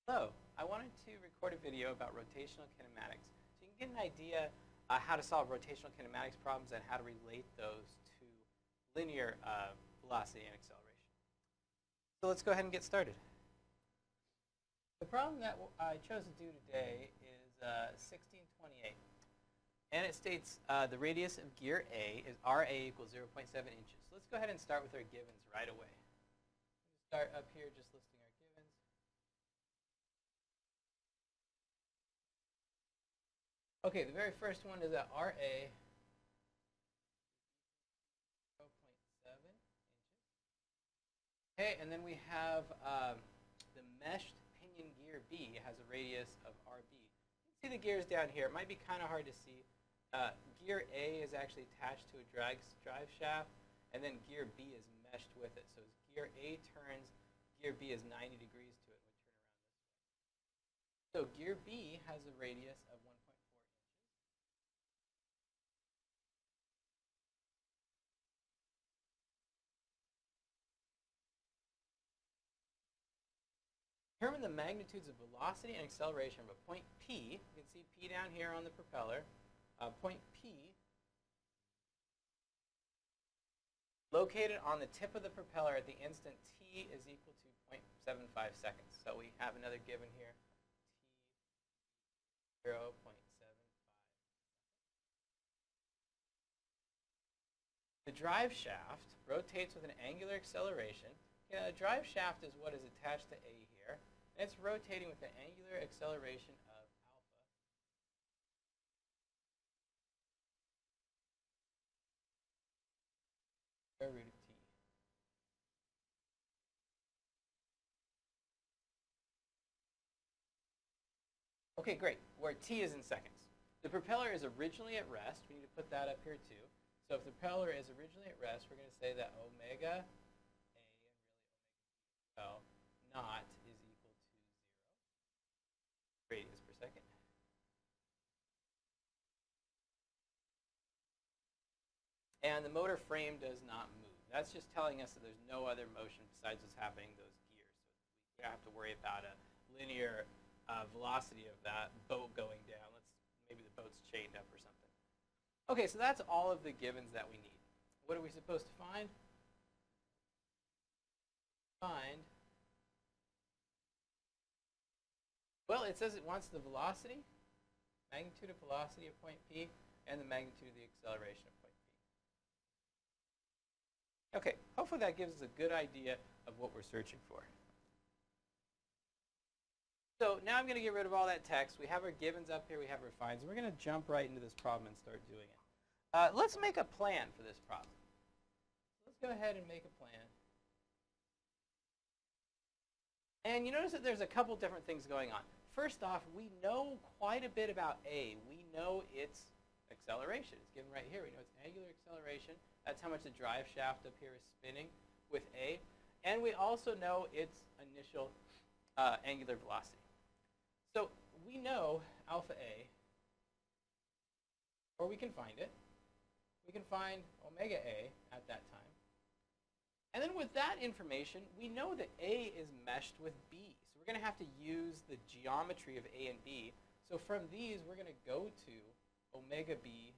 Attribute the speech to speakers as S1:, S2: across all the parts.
S1: Hello, I wanted to record a video about rotational kinematics so you can get an idea how to solve rotational kinematics problems and how to relate those to linear velocity and acceleration. So let's go ahead and get started. The problem that I chose to do today is 1628. And it states the radius of gear A is RA equals 0.7 inches. So let's go ahead and start with our givens right away. Start up here just listing our givens. Okay, the very first one is that RA 0.7 inches. Okay, and then we have the meshed pinion gear B has a radius of RB. You can see the gears down here. It might be kind of hard to see. Gear A is actually attached to a drive shaft, and then gear B is meshed with it. So as gear A turns, gear B is 90 degrees to it, and we turn around this way. So gear B has a radius of 1.4 inches. Determine the magnitudes of velocity and acceleration of a point P. You can see P down here on the propeller. Point P located on the tip of the propeller at the instant t is equal to 0.75 seconds. So we have another given here, t 0.75. The drive shaft rotates with an angular acceleration. A drive shaft is what is attached to A here, and it's rotating with an angular acceleration of alpha root of t. Okay, great. Where t is in seconds. The propeller is originally at rest. We need to put that up here too. So if the propeller is originally at rest, we're going to say that omega A and really omega B naught is equal to 0 radians per second. And the motor frame does not move. That's just telling us that there's no other motion besides what's happening in those gears. So we don't have to worry about a linear velocity of that boat going down. Maybe the boat's chained up or something. Okay, so that's all of the givens that we need. What are we supposed to find? Well, it says it wants the velocity, magnitude of velocity of point P, and the magnitude of the acceleration of point P. Okay, hopefully that gives us a good idea of what we're searching for. So now I'm going to get rid of all that text. We have our givens up here, we have our finds, and we're going to jump right into this problem and start doing it. Let's make a plan for this problem. Let's go ahead and make a plan. And you notice that there's a couple different things going on. First off, we know quite a bit about A. We know its acceleration. It's given right here. We know its angular acceleration. That's how much the drive shaft up here is spinning with A. And we also know its initial angular velocity. So we know alpha A, or we can find it. We can find omega A at that time. And then with that information, we know that A is meshed with B. So we're going to have to use the geometry of A and B. So from these, we're going to go to omega B,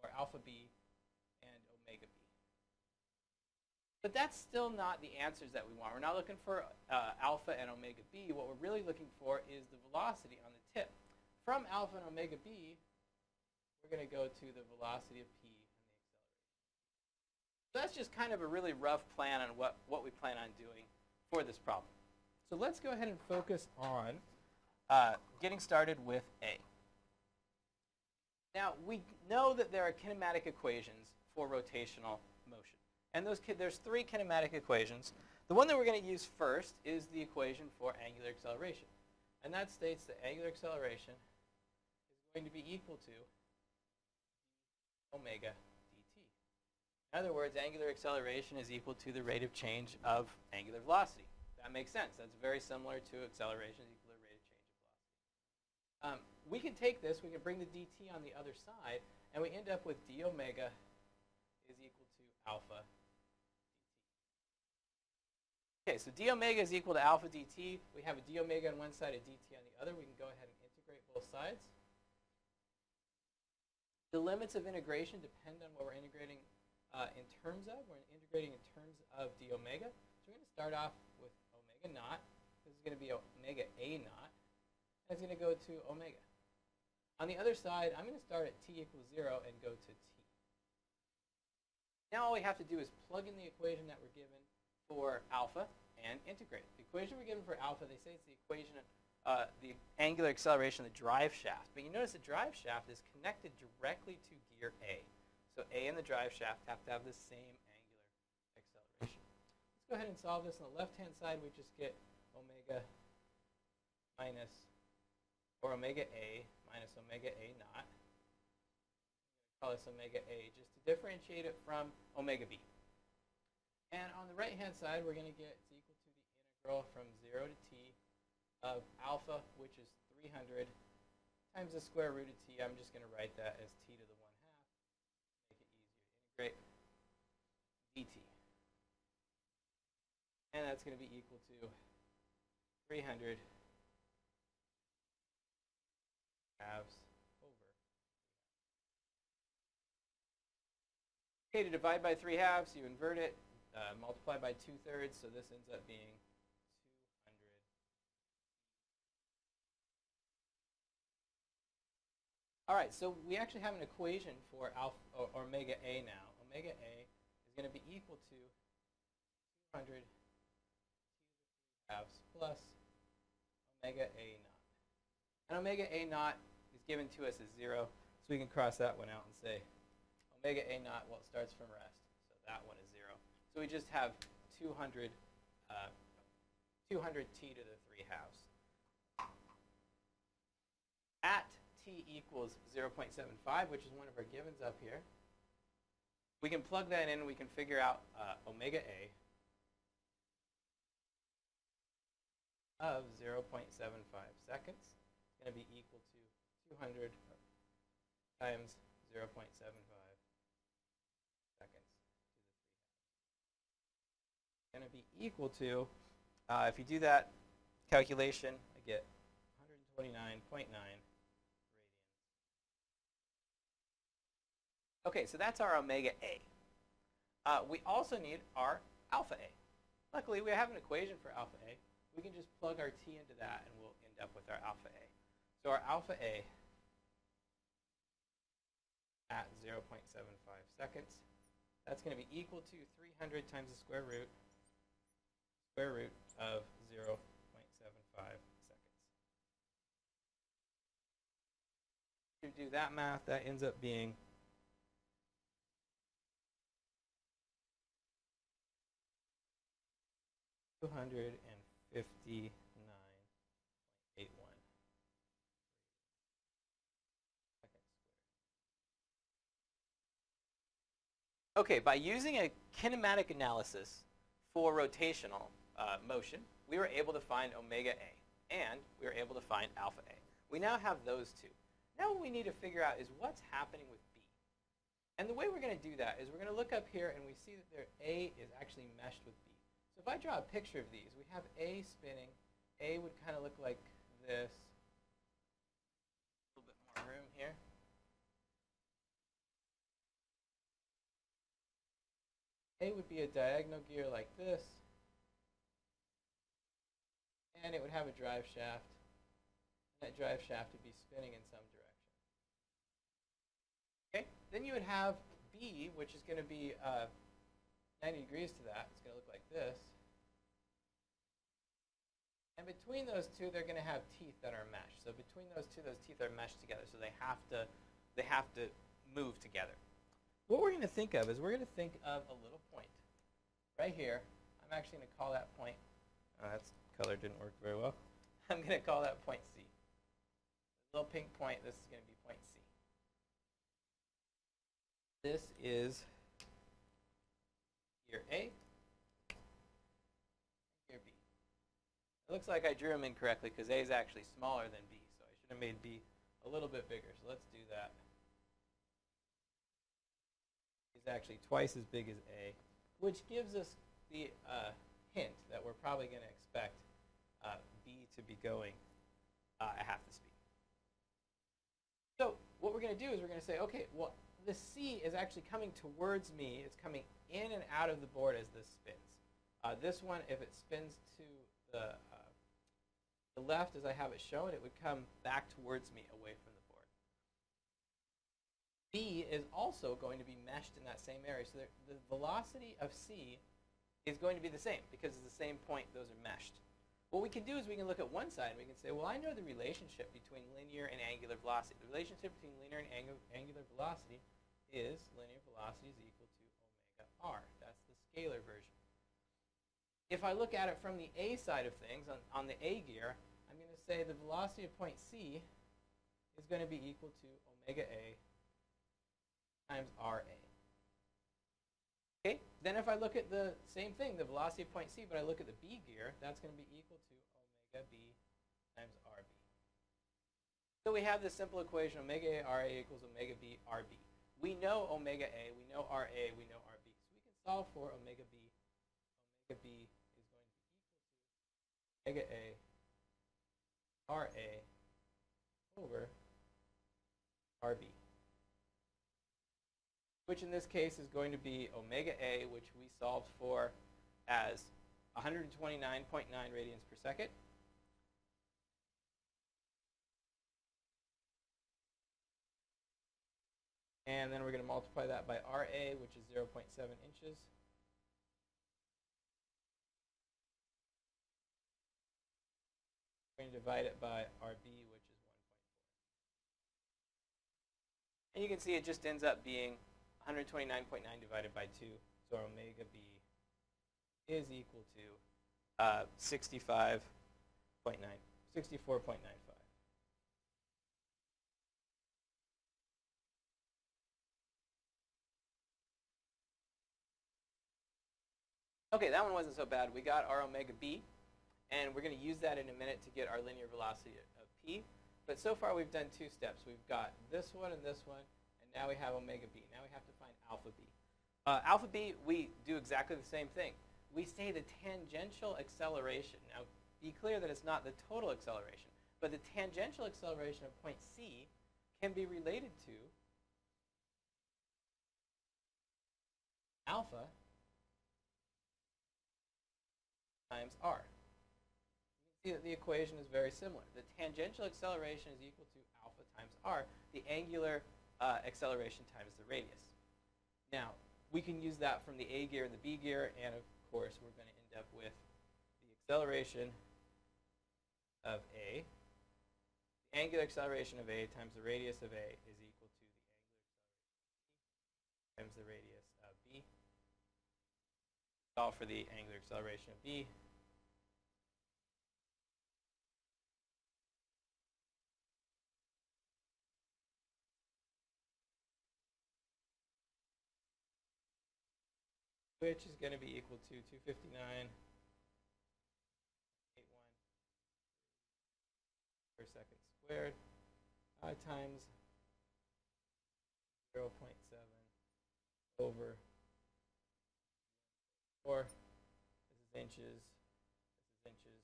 S1: or alpha B, and omega B. But that's still not the answers that we want. We're not looking for alpha and omega B. What we're really looking for is the velocity on the tip. From alpha and omega B, we're going to go to the velocity of P and the acceleration. So that's just kind of a really rough plan on what we plan on doing for this problem. So let's go ahead and focus on getting started with A. Now, we know that there are kinematic equations for rotational motion. And there's three kinematic equations. The one that we're going to use first is the equation for angular acceleration. And that states that angular acceleration is going to be equal to omega dt. In other words, angular acceleration is equal to the rate of change of angular velocity. That makes sense. That's very similar to acceleration is equal to the rate of change of velocity. We can take this, we can bring the dt on the other side, and we end up with d omega is equal to alpha dt. Okay, Okay, so d omega is equal to alpha dt. We have a d omega on one side, a dt on the other. We can go ahead and integrate both sides. The limits of integration depend on what we're integrating in terms of. We're integrating in terms of d omega. So we're going to start off with omega naught. This is going to be omega a naught. And it's going to go to omega. On the other side, I'm going to start at t equals 0 and go to t. Now all we have to do is plug in the equation that we're given for alpha and integrate. The equation we're given for alpha, they say it's the equation of the angular acceleration of the drive shaft. But you notice the drive shaft is connected directly to gear A. So A and the drive shaft have to have the same angular acceleration. Let's go ahead and solve this. On the left-hand side, we just get omega minus, or omega A minus omega A naught. Call this omega A just to differentiate it from omega B. And on the right-hand side, we're going to get it's equal to the integral from 0 to t of alpha, which is 300, times the square root of t. I'm just going to write that as t to the 1/2. Make it easier to integrate. dt. And that's going to be equal to 300 halves over. Okay, to divide by 3 halves, you invert it, multiply by 2/3, so this ends up being 200. All right, so we actually have an equation for alpha, or omega A now. Omega A is going to be equal to 200 halves plus omega A naught. And omega A naught is given to us as 0, so we can cross that one out and say omega A naught, well, it starts from rest, so that one is 0. So we just have 200 t to the 3 halves. At t equals 0.75, which is one of our givens up here, we can plug that in and we can figure out omega A of 0.75 seconds. It's going to be equal to 200 times 0.75 seconds to the 3 halves. It's going to be equal to, if you do that calculation, I get 129.9 radians. Okay, so that's our omega A. We also need our alpha A. Luckily, we have an equation for alpha A. We can just plug our t into that, and we'll end up with our alpha A. So our alpha A at 0.75 seconds, that's going to be equal to 300 times the square root of 0.75 seconds. To do that math, that ends up being 259.81. Okay, by using a kinematic analysis for rotational motion, we were able to find omega A, and we were able to find alpha A. We now have those two. Now what we need to figure out is what's happening with B. And the way we're going to do that is we're going to look up here, and we see that their A is actually meshed with B. So if I draw a picture of these, we have A spinning. A would kind of look like this. A little bit more room here. A would be a diagonal gear like this, and it would have a drive shaft. And that drive shaft would be spinning in some direction. Okay, then you would have B, which is going to be 90 degrees to that. It's going to look like this. And between those two, they're going to have teeth that are meshed. So between those two, those teeth are meshed together. So they have to move together. What we're going to think of is we're going to think of a little point right here. I'm actually going to call that point. That color didn't work very well. I'm going to call that point C. The little pink point, this is going to be point C. This is gear A, gear B. It looks like I drew them incorrectly because A is actually smaller than B, so I should have made B a little bit bigger. So let's do that. It's actually twice as big as A, which gives us the hint that we're probably probably going to expect b to be going at half the speed. So what we're going to do is we're going to say, okay, well, the c is actually coming towards me. It's coming in and out of the board as this spins. This one, if it spins to the left as I have it shown, it would come back towards me away from the board. B is also going to be meshed in that same area. So the velocity of C is going to be the same because it's the same point. Those are meshed. What we can do is we can look at one side and we can say, well, I know the relationship between linear and angular velocity. The relationship between linear and angular velocity is linear velocity is equal to omega r. That's the scalar version. If I look at it from the A side of things, on the A gear, I'm going to say the velocity of point C is going to be equal to omega A times RA. Okay, then if I look at the same thing, the velocity of point C, but I look at the B gear, that's going to be equal to omega B times RB. So we have this simple equation, omega A RA equals omega B RB. We know omega A, we know RA, we know RB. So we can solve for omega B. Omega B is going to be equal to omega A RA over RB, which in this case is going to be omega A, which we solved for as 129.9 radians per second. And then we're going to multiply that by RA, which is 0.7 inches. We're going to divide it by RB, which is 1.4. And you can see it just ends up being 129.9 divided by 2. So omega B is equal to 64.95. Okay, that one wasn't so bad. We got our omega B, and we're going to use that in a minute to get our linear velocity of P. But so far we've done two steps. We've got this one and this one, and now we have omega B. Now we have to find alpha B. Alpha B, we do exactly the same thing. We say the tangential acceleration. Now, be clear that it's not the total acceleration, but the tangential acceleration of point C can be related to alpha times r. You can see that the equation is very similar. The tangential acceleration is equal to alpha times r, the angular acceleration times the radius. Now, we can use that from the A gear and the B gear, and of course, we're going to end up with the acceleration of A. The angular acceleration of A times the radius of A is equal to the angular acceleration of B times the radius of B. Solve for the angular acceleration of B. Which is going to be equal to 259.81 per second squared times 0.7 over 4. This is inches. This is inches.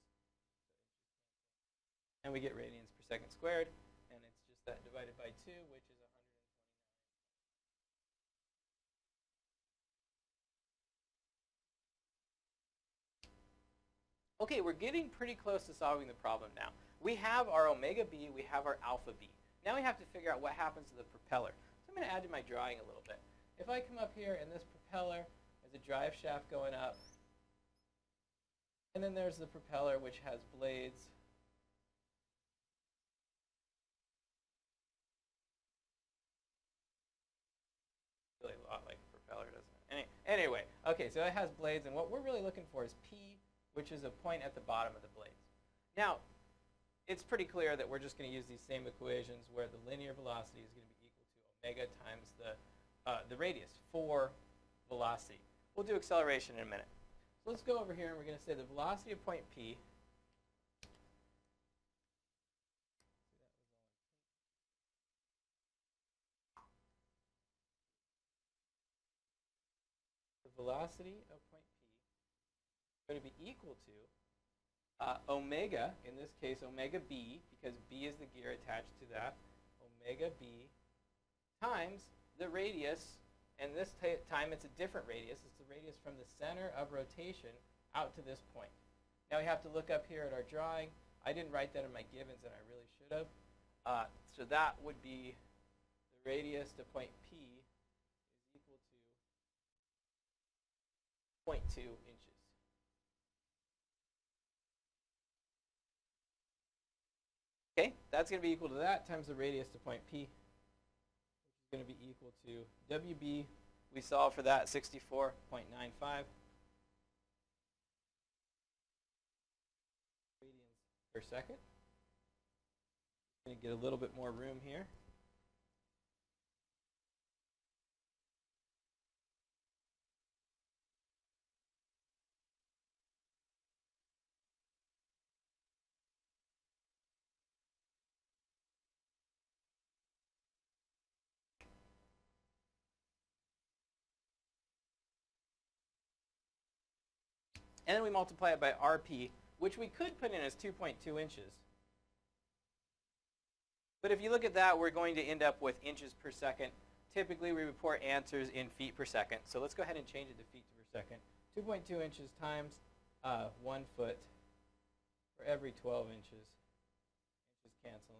S1: And we get radians per second squared, and it's just that divided by 2, which is 129. Okay, we're getting pretty close to solving the problem now. We have our omega B, we have our alpha B. Now we have to figure out what happens to the propeller. So I'm going to add to my drawing a little bit. If I come up here and this propeller has a drive shaft going up, and then there's the propeller which has blades. Really a lot like a propeller, doesn't it? Anyway, okay, so it has blades, and what we're really looking for is P, which is a point at the bottom of the blades. Now, it's pretty clear that we're just going to use these same equations where the linear velocity is going to be equal to omega times the radius for velocity. We'll do acceleration in a minute. So let's go over here, and we're going to say the velocity of point P velocity of point P going to be equal to omega, in this case omega b, because b is the gear attached to that, omega b times the radius, and this time it's a different radius. It's the radius from the center of rotation out to this point. Now we have to look up here at our drawing. I didn't write that in my givens, and I really should have. So that would be the radius to point P is equal to 0.2 inches. Okay, that's going to be equal to that times the radius to point P, which is going to be equal to WB. We solve for that, 64.95 radians per second. I'm going to get a little bit more room here. And then we multiply it by RP, which we could put in as 2.2 inches. But if you look at that, we're going to end up with inches per second. Typically, we report answers in feet per second. So let's go ahead and change it to feet per second. 2.2 inches times 1 foot for every 12 inches. Inches cancel.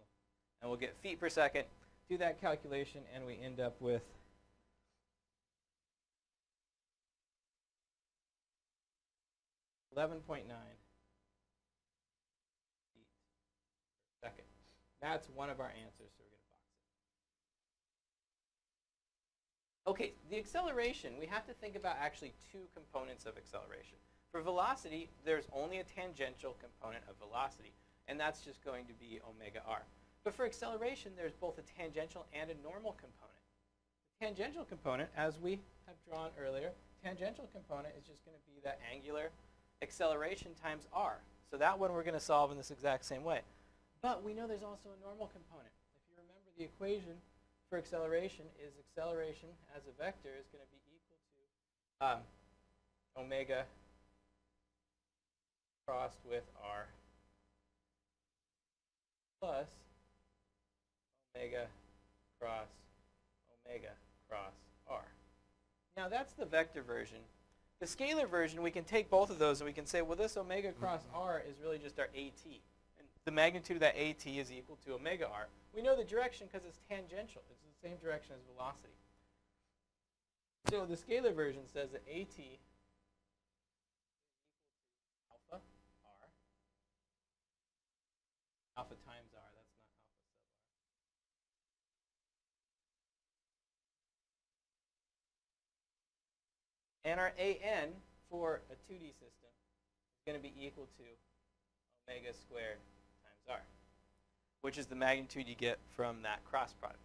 S1: And we'll get feet per second. Do that calculation, and we end up with 11.9 feet per second. That's one of our answers, so we're going to box it. Okay, the acceleration, we have to think about actually two components of acceleration. For velocity, there's only a tangential component of velocity, and that's just going to be omega r. But for acceleration, there's both a tangential and a normal component. The tangential component, as we have drawn earlier, tangential component is just going to be that angular acceleration times r. So that one we're going to solve in this exact same way. But we know there's also a normal component. If you remember, the equation for acceleration is acceleration as a vector is going to be equal to omega crossed with r plus omega cross r. Now that's the vector version. The scalar version, we can take both of those and we can say, well, this omega cross r is really just our AT. And the magnitude of that AT is equal to omega r. We know the direction because it's tangential. It's the same direction as velocity. So the scalar version says that AT is equal to alpha r. Alpha times r. That's not alpha sub r. And our AN for a 2D system is going to be equal to omega squared times r, which is the magnitude you get from that cross product.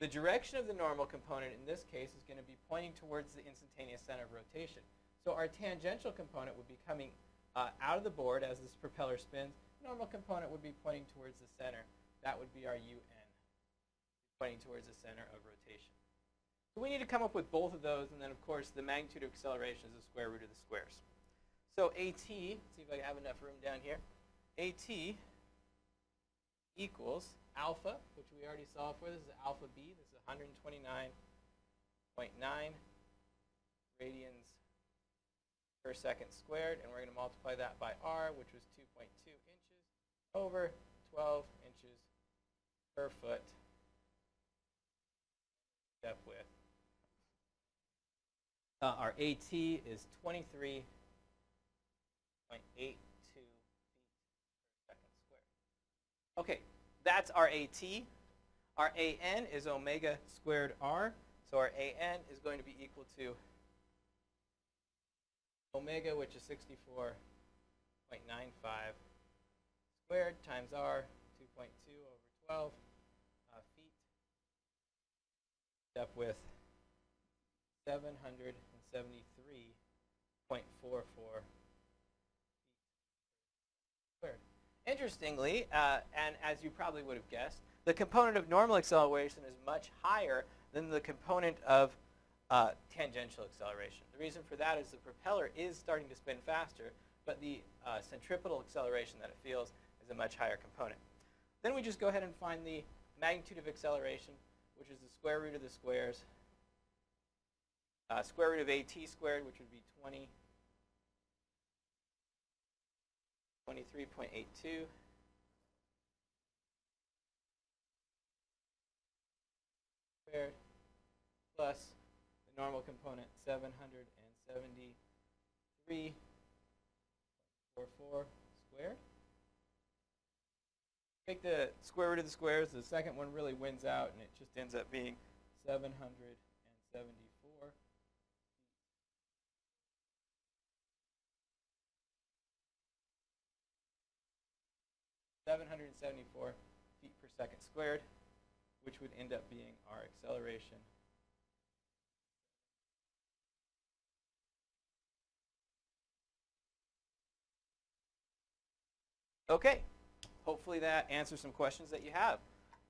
S1: The direction of the normal component in this case is going to be pointing towards the instantaneous center of rotation. So our tangential component would be coming out of the board as this propeller spins. The normal component would be pointing towards the center. That would be our UN, pointing towards the center of rotation. So we need to come up with both of those, and then of course the magnitude of acceleration is the square root of the squares. So AT, let's see if I have enough room down here. AT equals alpha, which we already solved for. This is alpha b. This is 129.9 radians per second squared, and we're going to multiply that by r, which was 2.2 inches, over 12 inches per foot. Up with our AT is 23.82 feet per second squared. Okay, that's our AT. Our AN is omega squared r. So our AN is going to be equal to omega, which is 64.95 squared, times r, 2.2 over 12 feet. Up with 773.44 feet. Interestingly, and as you probably would have guessed, the component of normal acceleration is much higher than the component of tangential acceleration. The reason for that is the propeller is starting to spin faster, but the centripetal acceleration that it feels is a much higher component. Then we just go ahead and find the magnitude of acceleration, which is the square root of the squares. Square root of AT squared, which would be 23.82. Squared plus the normal component 773.44 squared. Take the square root of the squares, the second one really wins out, and it just ends up being 774. 774 feet per second squared, which would end up being our acceleration. Okay, hopefully that answers some questions that you have.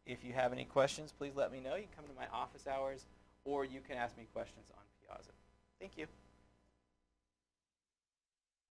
S1: If you have any questions, please let me know. You can come to my office hours, or you can ask me questions on Piazza. Thank you.